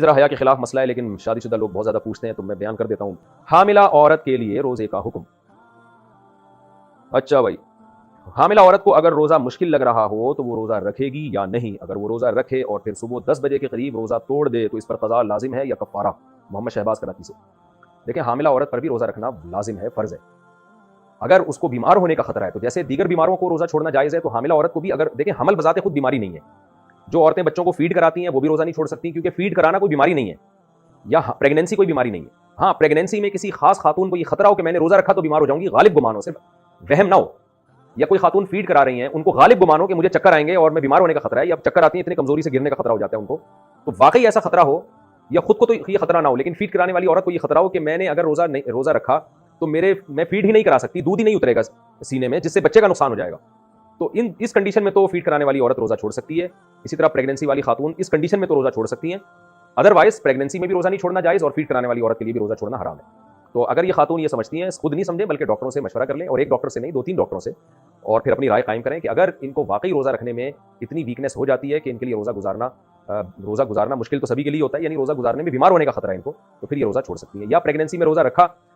ذرا حیا کے خلاف مسئلہ ہے لیکن شادی شدہ لوگ بہت زیادہ پوچھتے ہیں تو میں بیان کر دیتا ہوں. حاملہ عورت کے لیے روزے کا حکم. اچھا بھائی, حاملہ عورت کو اگر روزہ مشکل لگ رہا ہو تو وہ روزہ رکھے گی یا نہیں؟ اگر وہ روزہ رکھے اور پھر صبح 10 بجے کے قریب روزہ توڑ دے تو اس پر قضا لازم ہے یا کفارہ؟ محمد شہباز کراچی سے. دیکھیں, حاملہ عورت پر بھی روزہ رکھنا لازم ہے, فرض ہے. اگر اس کو بیمار ہونے کا خطرہ ہے تو جیسے دیگر بیماروں کو روزہ چھوڑنا جائز ہے تو حاملہ عورت کو بھی, اگر دیکھیں حمل بذات خود بیماری نہیں ہے, جو عورتیں بچوں کو فیڈ کراتی ہیں وہ بھی روزہ نہیں چھوڑ سکتی کیونکہ فیڈ کرانا کوئی بیماری نہیں ہے, یا پریگنینسی کوئی بیماری نہیں ہے. ہاں, پریگنینسی میں کسی خاص خاتون کو یہ خطرہ ہو کہ میں نے روزہ رکھا تو بیمار ہو جاؤں گی, غالب گمان ہو, صرف وہم نہ ہو. یا کوئی خاتون فیڈ کرا رہی ہیں, ان کو غالب گمان ہو کہ مجھے چکر آئیں گے اور میں بیمار ہونے کا خطرہ ہے, یا چکر آتی ہیں اتنی کمزوری سے گرنے کا خطرہ ہو جاتا ہے ان کو, تو واقعی ایسا خطرہ ہو, یا خود کو تو یہ خطرہ نہ ہو لیکن فیڈ کرانے والی عورت کو یہ خطرہ ہو کہ میں نے اگر روزہ رکھا تو میں فیڈ ہی نہیں کرا سکتی, دودھ ہی نہیں اترے گا سینے میں, جس سے بچے کا نقصان ہو جائے گا. تو اس کنڈیشن میں تو فیڈ کرانے والی عورت روزہ چھوڑ سکتی ہے. اسی طرح پریگنینسی والی خاتون اس کنڈیشن میں تو روزہ چھوڑ سکتی ہیں. ادروائز پریگنینسی میں بھی روزہ نہیں چھوڑنا جائز اور فیڈ کرانے والی عورت کے لیے بھی روزہ چھوڑنا حرام ہے. تو اگر یہ خاتون یہ سمجھتی ہیں, خود نہیں سمجھیں بلکہ ڈاکٹروں سے مشورہ کر لیں, اور ایک ڈاکٹر سے نہیں 2-3 ڈاکٹروں سے, اور پھر اپنی رائے قائم کریں کہ اگر ان کو واقعی روزہ رکھنے میں اتنی ویکنیس ہو جاتی ہے کہ ان کے لیے روزہ گزارنا مشکل تو سبھی کے لیے ہوتا ہے, یعنی روزہ گزارنے میں بیمار ہونے کا خطرہ ہے ان کو, تو پھر یہ روزہ چھوڑ سکتی ہے. یا پریگنینسی میں روزہ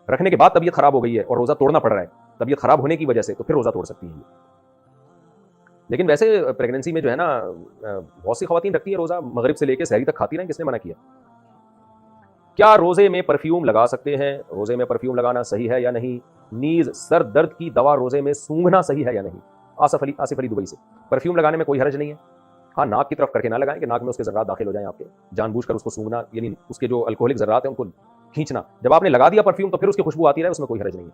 رکھنے کے بعد طبیعت خراب ہو گئی ہے اور روزہ توڑنا پڑ رہا ہے طبیعت خراب ہونے کی وجہ سے, تو پھر روزہ توڑ سکتی ہیں. لیکن ویسے پریگنینسی میں جو ہے نا, بہت سی خواتین رکھتی ہیں روزہ, مغرب سے لے کے سحری تک کھاتی رہیں, کس نے منع کیا؟ کیا روزے میں پرفیوم لگا سکتے ہیں؟ روزے میں پرفیوم لگانا صحیح ہے یا نہیں؟ نیز سر درد کی دوا روزے میں سونگھنا صحیح ہے یا نہیں؟ آصف علی دبئی سے. پرفیوم لگانے میں کوئی حرج نہیں ہے. ہاں, ناک کی طرف کر کے نہ لگائیں کہ ناک میں اس کے ذرات داخل ہو جائیں آپ کے, جان بوجھ کر اس کو سونگھنا, یعنی اس کے جو الکوہولک ذرات ہیں ان کو کھینچنا. جب آپ نے لگا دیا پرفیوم تو پھر اس کی خوشبو آتی رہے, اس میں کوئی حرج نہیں ہے.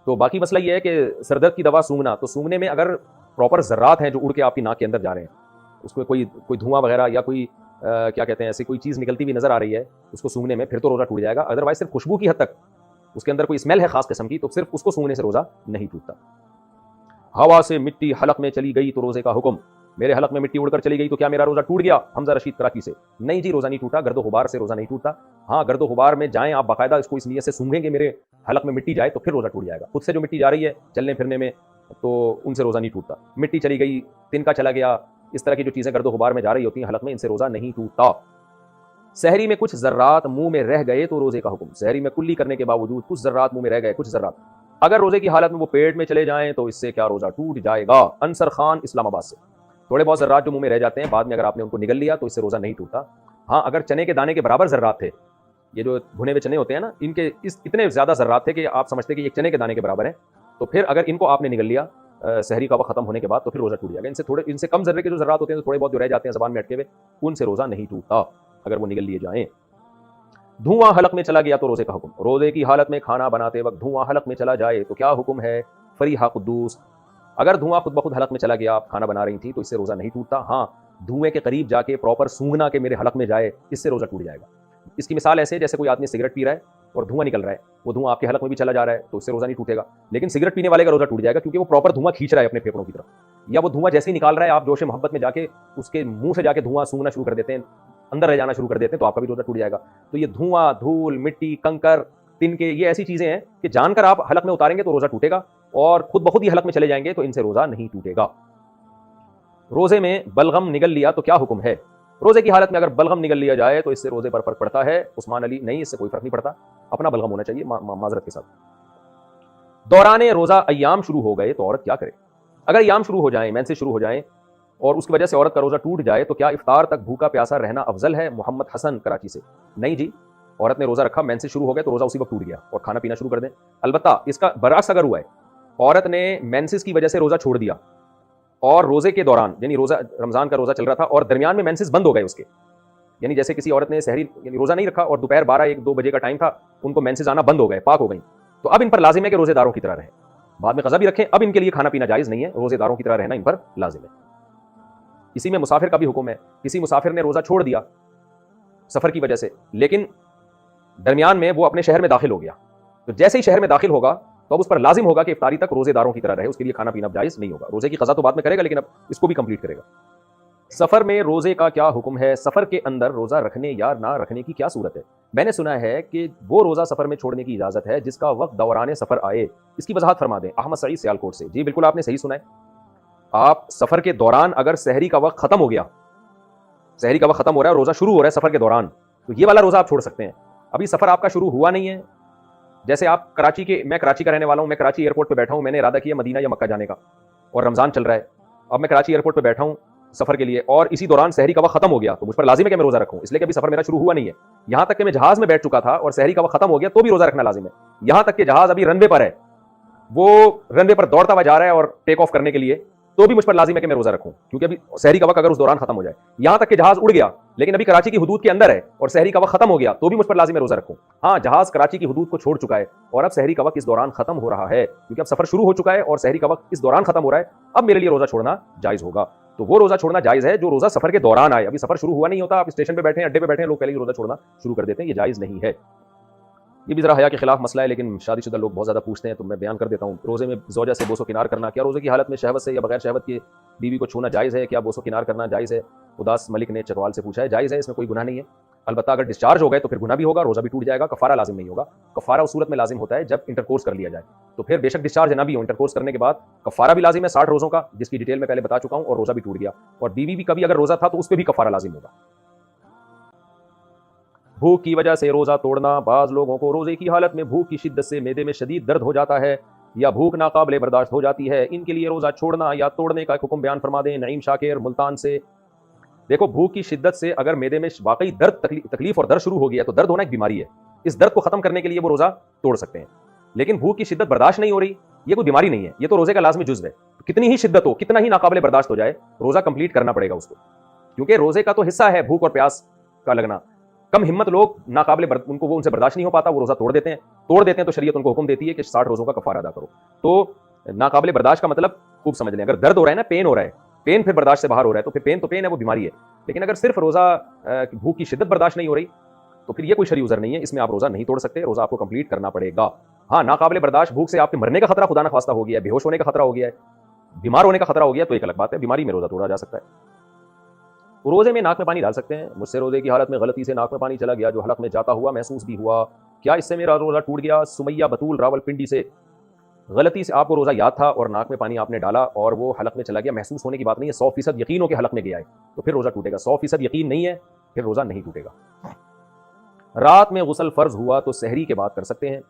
تو باقی مسئلہ یہ ہے کہ سر درد کی دوا سونگھنا, تو سونگھنے میں اگر پراپر ذرات ہیں جو اڑ کے آپ کی ناک کے اندر جا رہے ہیں, اس میں کوئی دھواں وغیرہ یا کوئی کیا کہتے ہیں ایسی کوئی چیز نکلتی ہوئی نظر آ رہی ہے اس کو سونگھنے میں, پھر تو روزہ ٹوٹ جائے گا. ادروائز صرف خوشبو کی حد تک, اس کے اندر کوئی اسمیل ہے خاص قسم کی, تو صرف اس کو سونگھنے سے روزہ نہیں ٹوٹتا. ہوا سے مٹی حلق میں چلی گئی تو روزے کا حکم. میرے حلق میں مٹی اڑ کر چلی گئی تو کیا میرا روزہ ٹوٹ گیا؟ حمزہ رشید کراچی سے. نہیں جی, روزہ نہیں ٹوٹا, گرد و غبار سے روزہ نہیں ٹوٹتا. ہاں, گرد و غبار میں جائیں آپ باقاعدہ, اس کو اس نیت سے سونگھیں گے میرے حلق میں مٹی جائے تو پھر روزہ ٹوٹ جائے گا. خود سے جو مٹی جا رہی ہے چلنے پھرنے میں, تو ان سے روزہ نہیں ٹوٹتا. مٹی چلی گئی, تنکا چلا گیا, اس طرح کی جو چیزیں گرد و غبار میں جا رہی ہوتی ہیں حلق میں, ان سے روزہ نہیں ٹوٹتا. سحری میں کچھ ذرات منہ میں رہ گئے تو روزے کا حکم. سحری میں کلی کرنے کے باوجود کچھ ذرات منہ میں رہ گئے, کچھ ذرات اگر روزے کی حالت میں وہ پیٹ میں چلے جائیں تو اس سے کیا روزہ ٹوٹ جائے گا؟ انصر خان اسلام آباد سے. تھوڑے بہت ذرات جو منہ میں رہ جاتے ہیں بعد میں اگر آپ نے ان کو نگل لیا تو اس سے روزہ نہیں ٹوٹتا. ہاں, اگر چنے کے دانے کے برابر ذرات تھے, یہ جو بھنے ہوئے چنے ہوتے ہیں نا, ان کے اتنے زیادہ ذرات تھے کہ آپ سمجھتے کہ یہ چنے کے دانے کے برابر ہے, تو پھر اگر ان کو آپ نے نگل لیا سحری کا وقت ختم ہونے کے بعد تو پھر روزہ ٹوٹ جائے گا. ان سے کم ذرے کے جو ذرات ہوتے ہیں, تھوڑے بہت جو رہ جاتے ہیں زبان میں اٹکے ہوئے, ان سے روزہ نہیں ٹوٹتا اگر وہ نگل لیے جائیں. دھواں حلق میں چلا گیا تو روزے کا حکم. روزے کی حالت میں کھانا بناتے وقت دھواں حلق میں چلا جائے تو کیا حکم ہے؟ فریحہ قدوس. اگر دھواں خود بخود حلق میں چلا گیا, آپ کھانا بنا رہی تھی, تو اس سے روزہ نہیں ٹوٹتا. ہاں, دھوئیں کے قریب جا کے پراپر سونگھنا کہ میرے حلق میں جائے, اس سے روزہ ٹوٹ جائے گا. اس کی مثال ایسے جیسے کوئی آدمی سگریٹ پی رہا ہے اور دھواں نکل رہا ہے, وہ دھواں آپ کے حلق میں بھی چلا جا رہا ہے تو اس سے روزہ نہیں ٹوٹے گا. لیکن سگریٹ پینے والے کا روزہ ٹوٹ جائے گا کیونکہ وہ پراپر دھواں کھینچ رہا ہے اپنے پھیپھڑوں کی طرف, یا وہ دھواں جیسے ہی نکال رہا ہے آپ جوش محبت میں جا کے اس کے منہ سے جا کے دھواں سونگنا شروع کر دیتے ہیں, اندر رہ جانا شروع کر دیتے ہیں, تو آپ کا بھی روزہ ٹوٹ جائے گا. تو یہ دھواں, دھول, مٹی, کنکر, تنکے, یہ ایسی چیزیں ہیں کہ جان کر آپ حلق میں اتاریں گے تو روزہ ٹوٹے گا, اور خود بخود ہی حلق میں چلے جائیں گے تو ان سے روزہ نہیں ٹوٹے گا. روزے میں بلغم نگل لیا تو کیا حکم ہے؟ روزے کی حالت میں اگر بلغم نگل لیا جائے تو اس سے روزے پر فرق پڑتا ہے. عثمان علی, نہیں, اس سے کوئی فرق نہیں پڑتا, اپنا بلغم ہونا چاہیے معذرت کے ساتھ. دوران روزہ ایام شروع ہو گئے تو عورت کیا کرے؟ اگر ایام شروع ہو جائیں, مینسز شروع ہو جائیں, اور اس کی وجہ سے عورت کا روزہ ٹوٹ جائے تو کیا افطار تک بھوکا پیاسا رہنا افضل ہے؟ محمد حسن کراچی سے. نہیں جی, عورت نے روزہ رکھا, مینسز شروع ہو گئے تو روزہ اسی وقت ٹوٹ گیا اور کھانا پینا شروع کر دیں. البتہ اس کا برعکس اگر ہوا ہے, عورت نے مینسز کی وجہ سے روزہ چھوڑ دیا اور روزے کے دوران, یعنی روزہ رمضان کا روزہ چل رہا تھا اور درمیان میں مینسز بند ہو گئے اس کے, یعنی جیسے کسی عورت نے سحری یعنی روزہ نہیں رکھا اور دوپہر 12-1-2 بجے کا ٹائم تھا, ان کو مینسز آنا بند ہو گئے, پاک ہو گئیں, تو اب ان پر لازم ہے کہ روزے داروں کی طرح رہیں. بعد میں قضا بھی رکھیں, اب ان کے لیے کھانا پینا جائز نہیں ہے, روزے داروں کی طرح رہنا ان پر لازم ہے. اسی میں مسافر کا بھی حکم ہے. کسی مسافر نے روزہ چھوڑ دیا سفر کی وجہ سے, لیکن درمیان میں وہ اپنے شہر میں داخل ہو گیا, تو جیسے ہی شہر میں داخل ہوگا تو اب اس پر لازم ہوگا کہ افطاری تک روزے داروں کی طرح رہے, اس کے لیے کھانا پینا جائز نہیں ہوگا. روزے کی قضا تو بعد میں کرے گا لیکن اب اس کو بھی کمپلیٹ کرے گا. سفر میں روزے کا کیا حکم ہے؟ سفر کے اندر روزہ رکھنے یا نہ رکھنے کی کیا صورت ہے؟ میں نے سنا ہے کہ وہ روزہ سفر میں چھوڑنے کی اجازت ہے جس کا وقت دوران سفر آئے. اس کی وضاحت فرما دیں. احمد سعید سیالکوٹ سے. جی بالکل آپ نے صحیح سنا ہے. آپ سفر کے دوران اگر سحری کا وقت ختم ہو گیا, سحری کا وقت ختم ہو رہا ہے, روزہ شروع ہو رہا ہے سفر کے دوران, تو یہ والا روزہ آپ چھوڑ سکتے ہیں. ابھی سفر آپ کا شروع ہوا نہیں ہے. جیسے آپ میں کراچی کا رہنے والا ہوں, میں کراچی ایئرپورٹ پہ بیٹھا ہوں, میں نے ارادہ کیا مدینہ یا مکہ جانے کا, اور رمضان چل رہا ہے. اب میں کراچی ایئرپورٹ پہ بیٹھا ہوں سفر کے لیے, اور اسی دوران سحری کا وقت ختم ہو گیا, تو مجھ پر لازم ہے کہ میں روزہ رکھوں, اس لیے کہ ابھی سفر میرا شروع ہوا نہیں ہے. یہاں تک کہ میں جہاز میں بیٹھ چکا تھا اور سحری کا وقت ختم ہو گیا تو بھی روزہ رکھنا لازم ہے. یہاں تک کہ جہاز ابھی رن وے پر ہے, وہ رن وے پر دوڑتا ہوا جا رہا ہے اور ٹیک آف کرنے کے لیے, تو بھی مجھ پر لازم ہے کہ میں روزہ رکھوں, کیونکہ ابھی سحری کا وقت اگر اس دوران ختم ہو جائے. یہاں تک کہ جہاز اڑ گیا لیکن ابھی کراچی کی حدود کے اندر ہے اور سحری کا وقت ختم ہو گیا, تو بھی مجھ پر لازم ہے روزہ رکھوں. ہاں, جہاز کراچی کی حدود کو چھوڑ چکا ہے اور اب سحری کا وقت اس دوران ختم ہو رہا ہے, کیونکہ اب سفر شروع ہو چکا ہے اور سحری کا وقت اس دوران ختم ہو رہا ہے. اب میرے لیے روزہ چھوڑنا جائز ہوگا. تو وہ روزہ چھوڑنا جائز ہے جو روزہ سفر کے دوران آئے. ابھی سفر شروع ہوا نہیں ہوتا, آپ اسٹیشن پہ بیٹھے ہیں, اڈے پہ بیٹھے ہیں, لوگ پہلے ہی روزہ چھوڑنا شروع کر دیتے ہیں, یہ جائز نہیں ہے. یہ بھی ذرا حیا کے خلاف مسئلہ ہے, لیکن شادی شدہ لوگ بہت زیادہ پوچھتے ہیں تو میں بیان کر دیتا ہوں. روزے میں زوجہ سے بوس و کنار کرنا, کیا روزے کی حالت میں شہوت سے یا بغیر شہوت کے بیوی کو چھونا جائز ہے؟ کیا بوس و کنار کرنا جائز ہے؟ اداس ملک نے چکوال سے پوچھا ہے. جائز ہے, اس میں کوئی گناہ نہیں ہے. البتہ اگر ڈسچارج ہو گئے تو پھر گناہ بھی ہوگا, روزہ بھی ٹوٹ جائے گا, کفارہ لازم نہیں ہوگا. کفارہ اس صورت میں لازم ہوتا ہے جب انٹرکورس کر لیا جائے, تو پھر بے شک ڈسچارج نہ بھی ہو, انٹرکورس کرنے کے بعد کفارہ بھی لازم ہے 60 روزوں کا, جس کی ڈیٹیل میں پہلے بتا چکا ہوں, اور روزہ بھی ٹوٹ گیا. اور بیوی بھی کبھی اگر روزہ تھا تو اس پہ بھی کفارہ لازم ہوگا. بھوک کی وجہ سے روزہ توڑنا. بعض لوگوں کو روزے کی حالت میں بھوک کی شدت سے معدے میں شدید درد ہو جاتا ہے یا بھوک ناقابل برداشت ہو جاتی ہے, ان کے لیے روزہ چھوڑنا یا توڑنے کا حکم بیان فرما دیں. نعیم شاکر ملتان سے. دیکھو, بھوک کی شدت سے اگر معدے میں واقعی درد, تکلیف اور درد شروع ہو گیا تو درد ہونا ایک بیماری ہے. اس درد کو ختم کرنے کے لیے وہ روزہ توڑ سکتے ہیں. لیکن بھوک کی شدت برداشت نہیں ہو رہی, یہ کوئی بیماری نہیں ہے, یہ تو روزے کا لازمی جزو ہے. کتنی ہی شدت ہو, کتنا ہی ناقابل برداشت ہو جائے, روزہ کمپلیٹ کرنا پڑے گا اس کو, کیونکہ روزے کا تو حصہ ہے بھوک اور پیاس کا لگنا. کم ہمت لوگ ان سے برداشت نہیں ہو پاتا, وہ روزہ توڑ دیتے ہیں تو شریعت ان کو حکم دیتی ہے کہ 60 روزوں کا کفارہ ادا کرو. تو ناقابل برداشت کا مطلب خوب سمجھ لیں, اگر درد ہو رہا ہے نا, پین ہو رہا ہے, پین پھر برداشت سے باہر ہو رہا ہے, تو پھر پین ہے, وہ بیماری ہے. لیکن اگر صرف روزہ بھوک کی شدت برداشت نہیں ہو رہی تو پھر یہ کوئی شرعی عذر نہیں ہے, اس میں آپ روزہ نہیں توڑ سکتے, روزہ آپ کو کمپلیٹ کرنا پڑے گا. ہاں, ناقابل برداشت بھوک سے آپ کے مرنے کا خطرہ خدا نخواستہ ہو گیا ہے, بے ہوش ہونے کا خطرہ ہو گیا ہے, بیمار ہونے کا خطرہ ہو گیا, تو ایک الگ بات ہے, بیماری میں روزہ توڑا جا سکتا ہے. روزے میں ناک میں پانی ڈال سکتے ہیں. مجھ سے روزے کی حالت میں غلطی سے ناک میں پانی چلا گیا جو حلق میں جاتا ہوا محسوس بھی ہوا, کیا اس سے میرا روزہ ٹوٹ گیا؟ سمیہ بطول راولپنڈی سے. غلطی سے آپ کو روزہ یاد تھا اور ناک میں پانی آپ نے ڈالا اور وہ حلق میں چلا گیا, محسوس ہونے کی بات نہیں ہے, 100% یقین ہو کہ حلق میں گیا ہے تو پھر روزہ ٹوٹے گا. 100% یقین نہیں ہے, پھر روزہ نہیں ٹوٹے گا. رات میں غسل فرض ہوا تو سحری کے بعد کر سکتے ہیں.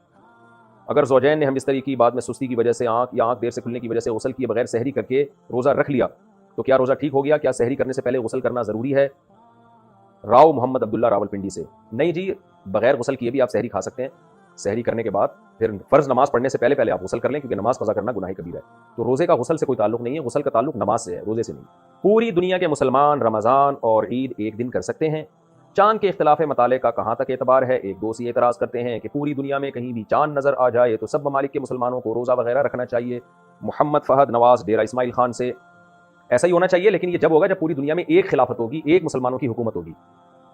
اگر زوجین نے ہم بستری کی بعد میں سستی کی وجہ سے آنکھ دیر سے کھلنے کی وجہ سے غسل کیے بغیر سحری کر کے روزہ رکھ لیا تو کیا روزہ ٹھیک ہو گیا؟ کیا سحری کرنے سے پہلے غسل کرنا ضروری ہے؟ راؤ محمد عبداللہ راولپنڈی سے. نہیں جی, بغیر غسل کیے بھی آپ سحری کھا سکتے ہیں. سحری کرنے کے بعد پھر فرض نماز پڑھنے سے پہلے آپ غسل کر لیں, کیونکہ نماز قضا کرنا گناہ کبیرہ ہے. تو روزے کا غسل سے کوئی تعلق نہیں ہے, غسل کا تعلق نماز سے ہے, روزے سے نہیں. پوری دنیا کے مسلمان رمضان اور عید ایک دن کر سکتے ہیں. چاند کے اختلاف مطالعے کا کہاں تک اعتبار ہے؟ ایک دوست یہ اعتراض کرتے ہیں کہ پوری دنیا میں کہیں بھی چاند نظر آ جائے تو سب ممالک کے مسلمانوں کو روزہ وغیرہ رکھنا چاہیے. محمد فہد نواز ڈیرہ اسماعیل خان سے. ایسا ہی ہونا چاہیے, لیکن یہ جب ہوگا جب پوری دنیا میں ایک خلافت ہوگی, ایک مسلمانوں کی حکومت ہوگی.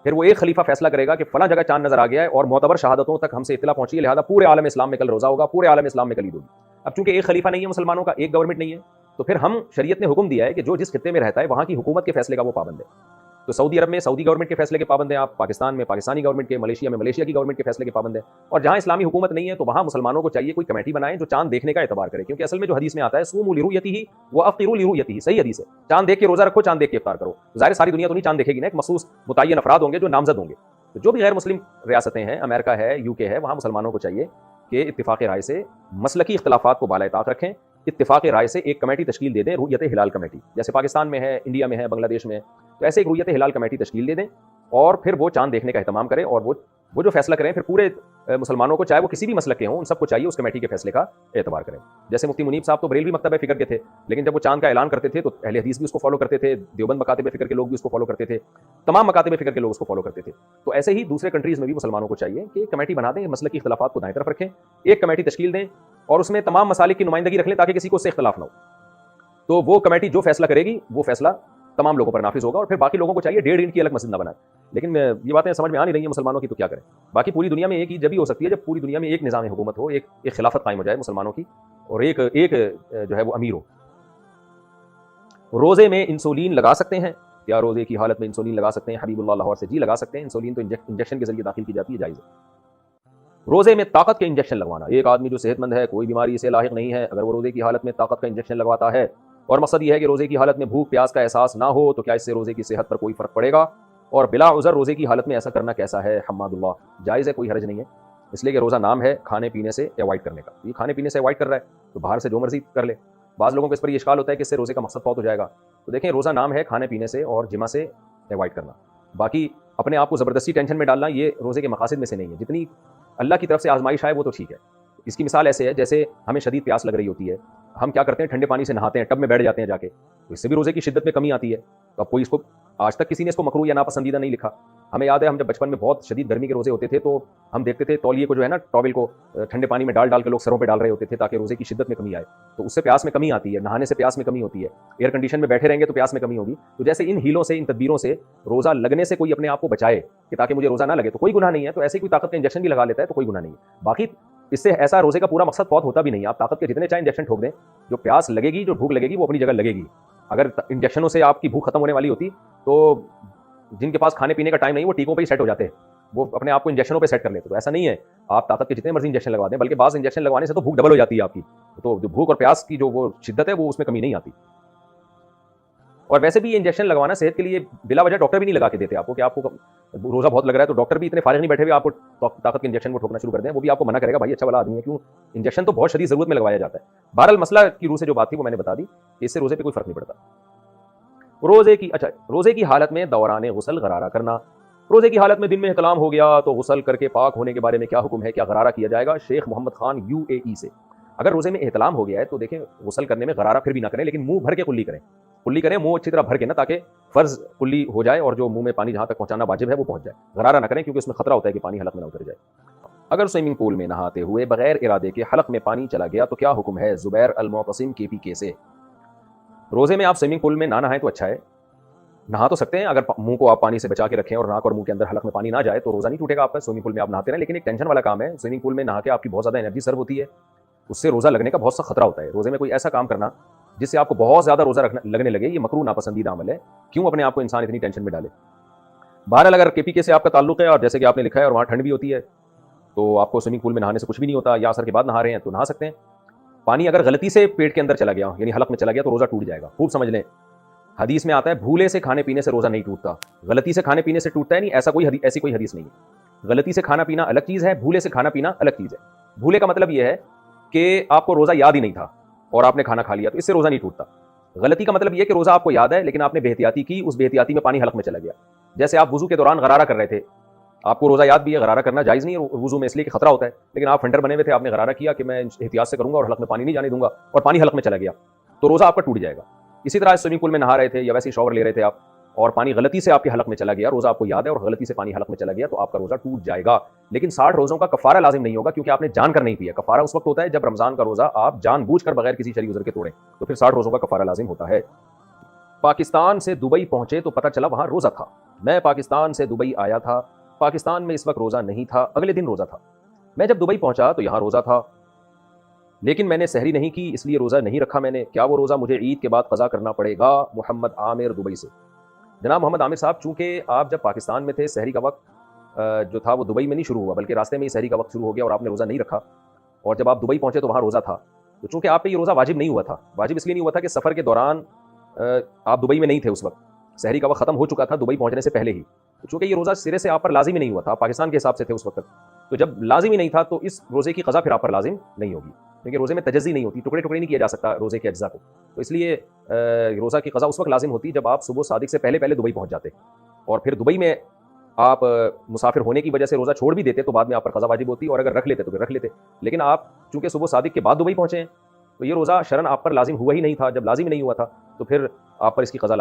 پھر وہ ایک خلیفہ فیصلہ کرے گا کہ فلاں جگہ چاند نظر آ گیا ہے اور معتبر شہادتوں تک ہم سے اطلاع پہنچی ہے, لہذا پورے عالم اسلام میں کل روزہ ہوگا, پورے عالم اسلام میں کل عید ہوگی. اب چونکہ ایک خلیفہ نہیں ہے مسلمانوں کا, ایک گورنمنٹ نہیں ہے, تو پھر ہم شریعت نے حکم دیا ہے کہ جو جس خطے میں رہتا ہے وہاں کی حکومت کے فیصلے کا وہ پابند ہے. تو سعودی عرب میں سعودی گورنمنٹ کے فیصلے کے پابند ہیں آپ, پاکستان میں پاکستانی گورنمنٹ کے, ملیشیا میں ملیشیا کی گورنمنٹ کے فیصلے کے پابند ہیں. اور جہاں اسلامی حکومت نہیں ہے تو وہاں مسلمانوں کو چاہیے کوئی کمیٹی بنائیں جو چاند دیکھنے کا اعتبار کرے, کیونکہ اصل میں جو حدیث میں آتا ہے صوموا لرؤیتہ وافطروا لرؤیتہ, صحیح حدیث ہے, چاند دیکھ کے روزہ رکھو, چاند دیکھ کے افطار کرو. ظاہر ساری دنیا تو نہیں چاند دیکھے گی نا, ایک مخصوص متعین افراد ہوں گے جو نامزد ہوں گے. تو جو بھی غیر مسلم ریاستیں ہیں, امریکہ ہے, یو کے ہے, وہاں مسلمانوں کو چاہیے کہ اتفاق رائے سے مسلکی اختلافات کو بالائے طاق رکھیں, اتفاق رائے سے ایک کمیٹی تشکیل دے دیں, رؤیت ہلال کمیٹی, جیسے پاکستان میں ہے, انڈیا میں ہے, بنگلہ دیش میں ہے, تو ایسے ایک رؤیت ہلال کمیٹی تشکیل دے دیں اور پھر وہ چاند دیکھنے کا اہتمام کریں, اور وہ جو فیصلہ کریں پھر پورے مسلمانوں کو, چاہے وہ کسی بھی مسلک کے ہوں, ان سب کو چاہیے اس کمیٹی کے فیصلے کا اعتبار کریں. جیسے مفتی منیب صاحب تو بریلوی مکتبہ فکر کے تھے, لیکن جب وہ چاند کا اعلان کرتے تھے تو اہل حدیث بھی اس کو فالو کرتے تھے, دیوبند مکاتب فکر کے لوگ بھی اس کو فالو کرتے تھے, تمام مکاتب فکر کے لوگ اس کو فالو کرتے تھے. تو ایسے ہی دوسرے کنٹریز میں بھی مسلمانوں کو چاہیے کہ ایک کمیٹی بنا دیں, مسلکی اختلافات کو دائیں طرف رکھیں, ایک کمیٹی تشکیل دیں اور اس میں تمام مسالک کی نمائندگی رکھ لیں تاکہ کسی کو اس سے اختلاف نہ ہو. تو وہ کمیٹی جو فیصلہ کرے گی وہ فیصلہ تمام لوگوں پر نافذ ہوگا, اور پھر باقی لوگوں کو چاہیے 1.5 دن کی الگ مسجد نہ بنائے. لیکن یہ باتیں سمجھ میں آ نہیں رہی ہیں مسلمانوں کی, تو کیا کریں؟ باقی پوری دنیا میں ایک ہی جب ہی ہو سکتی ہے جب پوری دنیا میں ایک نظام حکومت ہو, ایک خلافت قائم ہو جائے مسلمانوں کی, اور ایک جو ہے وہ امیر ہو. روزے میں انسولین لگا سکتے ہیں؟ کیا روزے کی حالت میں انسولین لگا سکتے ہیں؟ حبیب اللہ لاہور سے. جی لگا سکتے ہیں, انسولین تو انجیکشن کے ذریعے داخل کی جاتی ہے, جائز ہے. روزے میں طاقت کے انجیکشن لگوانا, ایک آدمی جو صحت مند ہے, کوئی بیماری اسے لاحق نہیں ہے, اگر وہ روزے کی حالت میں طاقت کا انجیکشن لگواتا ہے اور مقصد یہ ہے کہ روزے کی حالت میں بھوک پیاس کا احساس نہ ہو, تو کیا اس سے روزے کی صحت پر کوئی فرق پڑے گا؟ اور بلا عذر روزے کی حالت میں ایسا کرنا کیسا ہے؟ حماد اللہ، جائز ہے، کوئی حرج نہیں ہے، اس لیے کہ روزہ نام ہے کھانے پینے سے ایوائڈ کرنے کا. یہ کھانے پینے سے ایوائڈ کر رہا ہے تو باہر سے جو مرضی کر لے. بعض لوگوں کو اس پر یہ اشکال ہوتا ہے کہ اس سے روزے کا مقصد فوت ہو جائے گا. تو دیکھیں، روزہ نام ہے کھانے پینے سے اور جمع سے ایوائڈ کرنا. باقی اپنے آپ کو زبردستی ٹینشن میں ڈالنا یہ روزے کے مقاصد میں سے نہیں ہے. جتنی اللہ کی طرف سے آزمائش آئے وہ تو ٹھیک ہے. اس کی مثال ایسے ہے جیسے ہمیں شدید پیاس لگ رہی ہوتی ہے، ہم کیا کرتے ہیں، ٹھنڈے پانی سے نہاتے ہیں، ٹب میں بیٹھ جاتے ہیں جا کے، تو اس سے بھی روزے کی شدت میں کمی آتی ہے. تو اب کوئی اس کو آج تک کسی نے اس کو مکروہ یا ناپسندیدہ نہیں لکھا. ہمیں یاد ہے ہم جب بچپن میں بہت شدید گرمی کے روزے ہوتے تھے تو ہم دیکھتے تھے تولیے کو جو ہے نا، ٹاول کو ٹھنڈے پانی میں ڈال کے لوگ سروں پہ ڈال رہے ہوتے تھے تاکہ روزے کی شدت میں کمی آئے. تو اس سے پیاس میں کمی آتی ہے، نہانے سے پیاس میں کمی ہوتی ہے، ایئر کنڈیشن میں بیٹھے رہیں گے تو پیاس میں کمی ہوگی. تو جیسے ان ہیلوں سے، ان تدبیروں سے روزہ لگنے سے کوئی اپنے آپ کو بچائے کہ تاکہ مجھے روزہ نہ لگے تو کوئی گناہ نہیں ہے. تو ایسے کوئی طاقت کا انجیکشن بھی لگا لیتا ہے تو کوئی گناہ نہیں ہے. باقی اس سے ایسا روزے کا پورا مقصد فوت ہوتا بھی نہیں ہے. آپ طاقت کے جتنے چاہے انجیکشن ٹھوک دیں، جو پیاس لگے گی، جو بھوک لگے گی، وہ اپنی جگہ لگے گی. اگر انجیکشنوں سے آپ کی بھوک ختم ہونے والی ہوتی تو جن کے پاس کھانے پینے کا ٹائم نہیں وہ ٹیکوں پہ ہی سیٹ ہو جاتے ہیں، وہ اپنے آپ کو انجیکشنوں پہ سیٹ کر لیتے. تو ایسا نہیں ہے، آپ طاقت کے جتنے مرضی انجیکشن لگوا دیں، بلکہ بعض انجیکشن لگوانے سے تو بھوک ڈبل ہو جاتی ہے آپ کی. تو جو بھوک اور پیاس کی جو وہ شدت ہے وہ اس میں کمی نہیں آتی. اور ویسے بھی یہ انجیکشن لگوانا صحت کے لیے بلا وجہ ڈاکٹر بھی نہیں لگا کے دیتے آپ کو کہ آپ کو روزہ بہت لگ رہا ہے تو ڈاکٹر بھی اتنے فارغ نہیں بیٹھے ہوئے آپ کو طاقت کے انجیکشن کو ٹھوکنا شروع کر دیں. وہ بھی آپ کو منع کرے گا، بھائی اچھا والا آدمی ہے، کیوں انجیکشن تو بہت شدید ضرورت میں لگوایا جاتا ہے. بہرحال مسئلہ کی روح سے جو بات تھی وہ میں نے بتا دی کہ اس سے روزے پہ کوئی فرق نہیں پڑتا. روزے کی حالت میں دوران غسل غرارہ کرنا. روزے کی حالت میں دن میں احتلام ہو گیا تو غسل کر کے پاک ہونے کے بارے میں کیا حکم ہے؟ کیا غرارہ کیا جائے گا؟ شیخ محمد خان UAE سے. اگر روزے میں احتلام ہو گیا ہے تو دیکھیں، غسل کرنے میں غرارہ پھر بھی نہ کریں، لیکن منہ بھر کے کلی کریں. کلی کریں منہ اچھی طرح بھر کے نا، تاکہ فرض کلی ہو جائے اور جو منہ میں پانی جہاں تک پہنچانا واجب ہے وہ پہنچ جائے. غرارہ نہ کریں کیونکہ اس میں خطرہ ہوتا ہے کہ پانی حلق میں نہ اتر جائے. اگر سوئمنگ پول میں نہاتے ہوئے بغیر ارادے کے حلق میں پانی چلا گیا تو کیا حکم ہے؟ زبیر المعتصم KPK سے. روزے میں آپ سوئمنگ پول میں نہ نہائیں تو اچھا ہے، نہا تو سکتے ہیں. اگر منہ کو آپ پانی سے بچا کے رکھیں اور ناک اور منہ کے اندر حلق میں پانی نہ جائے تو روزہ نہیں ٹوٹے گا آپ کا. سوئمنگ پول میں آپ نہاتے رہیں، لیکن ایک ٹینشن والا کام ہے. سوئمنگ پول میں نہا کے آپ کی بہت زیادہ انرجی سرو ہوتی ہے، اس سے روزہ لگنے کا بہت سا خطرہ ہوتا ہے. روزے میں کوئی ایسا کام کرنا جس سے آپ کو بہت زیادہ روزہ لگنے لگے، یہ مکروہ ناپسندیدہ عمل ہے. کیوں اپنے آپ کو انسان اتنی ٹینشن میں ڈالے؟ بہرحال اگر KPK سے آپ کا تعلق ہے اور جیسے کہ آپ نے لکھا ہے اور وہاں ٹھنڈ بھی ہوتی ہے تو آپ کو سوئمنگ پول میں نہانے سے کچھ بھی نہیں ہوتا، یا عصر کے بعد نہا رہے ہیں تو نہا سکتے ہیں. پانی اگر غلطی سے پیٹ کے اندر چلا گیا یعنی حلق میں چلا گیا تو روزہ ٹوٹ جائے گا. خوب سمجھ لیں، حدیث میں آتا ہے بھولے سے کھانے پینے سے روزہ نہیں ٹوٹتا. غلطی سے کھانے پینے سے ٹوٹتا ہے نہیں، ایسی کوئی حدیث نہیں ہے. غلطی سے کھانا پینا الگ چیز ہے، بھولے سے کھانا پینا الگ چیز ہے. بھولے کا مطلب یہ ہے کہ آپ کو روزہ یاد ہی نہیں تھا اور آپ نے کھانا کھا لیا تو اس سے روزہ نہیں ٹوٹتا. غلطی کا مطلب یہ کہ روزہ آپ کو یاد ہے لیکن آپ نے بے احتیاطی کی، اس بے احتیاطی میں پانی حلق میں چلا گیا. جیسے آپ وضو کے دوران غرارہ کر رہے تھے، آپ کو روزہ یاد بھی ہے، غرارہ کرنا جائز نہیں ہے وضو میں اس لیے کہ خطرہ ہوتا ہے، لیکن آپ فنڈر بنے ہوئے تھے، آپ نے غرارہ کیا کہ میں احتیاط سے کروں گا اور حلق میں پانی نہیں جانے دوں گا، اور پانی حلق میں چلا گیا تو روزہ آپ کا ٹوٹ جائے گا. اسی طرح سوئمنگ پول میں نہا رہے تھے یا ویسے شاور لے رہے تھے آپ اور پانی غلطی سے آپ کے حلق میں چلا گیا، روزہ آپ کو یاد ہے اور غلطی سے پانی حلق میں چلا گیا تو آپ کا روزہ ٹوٹ جائے گا. لیکن 60 روزوں کا کفارہ لازم نہیں ہوگا کیونکہ آپ نے جان کر نہیں پیا. کفارہ اس وقت ہوتا ہے جب رمضان کا روزہ آپ جان بوجھ کر بغیر کسی شرعی عذر کے توڑیں تو پھر 60 روزوں کا کفارہ لازم ہوتا ہے. پاکستان سے دبئی پہنچے تو پتہ چلا وہاں روزہ تھا. میں پاکستان سے دبئی آیا تھا، پاکستان میں اس وقت روزہ نہیں تھا، اگلے دن روزہ تھا. میں جب دبئی پہنچا تو یہاں روزہ تھا لیکن میں نے سحری نہیں کی اس لیے روزہ نہیں رکھا میں نے. کیا وہ روزہ مجھے عید کے بعد قضا کرنا پڑے گا؟ محمد عامر دبئی سے. جناب محمد عامر صاحب، چونکہ آپ جب پاکستان میں تھے سحری کا وقت جو تھا وہ دبئی میں نہیں شروع ہوا بلکہ راستے میں ہی سحری کا وقت شروع ہو گیا اور آپ نے روزہ نہیں رکھا، اور جب آپ دبئی پہنچے تو وہاں روزہ تھا. تو چونکہ آپ پہ یہ روزہ واجب نہیں ہوا تھا، واجب اس لیے نہیں ہوا تھا کہ سفر کے دوران آپ دبئی میں نہیں تھے، اس وقت سحری کا وقت ختم ہو چکا تھا دبئی پہنچنے سے پہلے ہی. تو چونکہ یہ روزہ سرے سے آپ پر لازم ہی نہیں ہوا تھا، پاکستان کے حساب سے تھے اس وقت، تو جب لازم ہی نہیں تھا تو اس روزے کی قضا پھر آپ پر لازم نہیں ہوگی کیونکہ روزے میں تجزی نہیں ہوتی، ٹکڑے ٹکڑے نہیں کیا جا سکتا روزے کے اجزاء کو. تو اس لیے روزہ کی قضا اس وقت لازم ہوتی جب آپ صبح صادق سے پہلے دبئی پہنچ جاتے، اور پھر دبئی میں آپ مسافر ہونے کی وجہ سے روزہ چھوڑ بھی دیتے تو بعد میں آپ پر قضا واجب ہوتی، اور اگر رکھ لیتے تو پھر رکھ لیتے. لیکن آپ چونکہ صبح صادق کے بعد دبئی پہنچے ہیں تو یہ روزہ شرعاً آپ پر لازم ہوا ہی نہیں تھا. جب لازم نہیں ہوا تھا تو پھر آپ پر اس کی قضا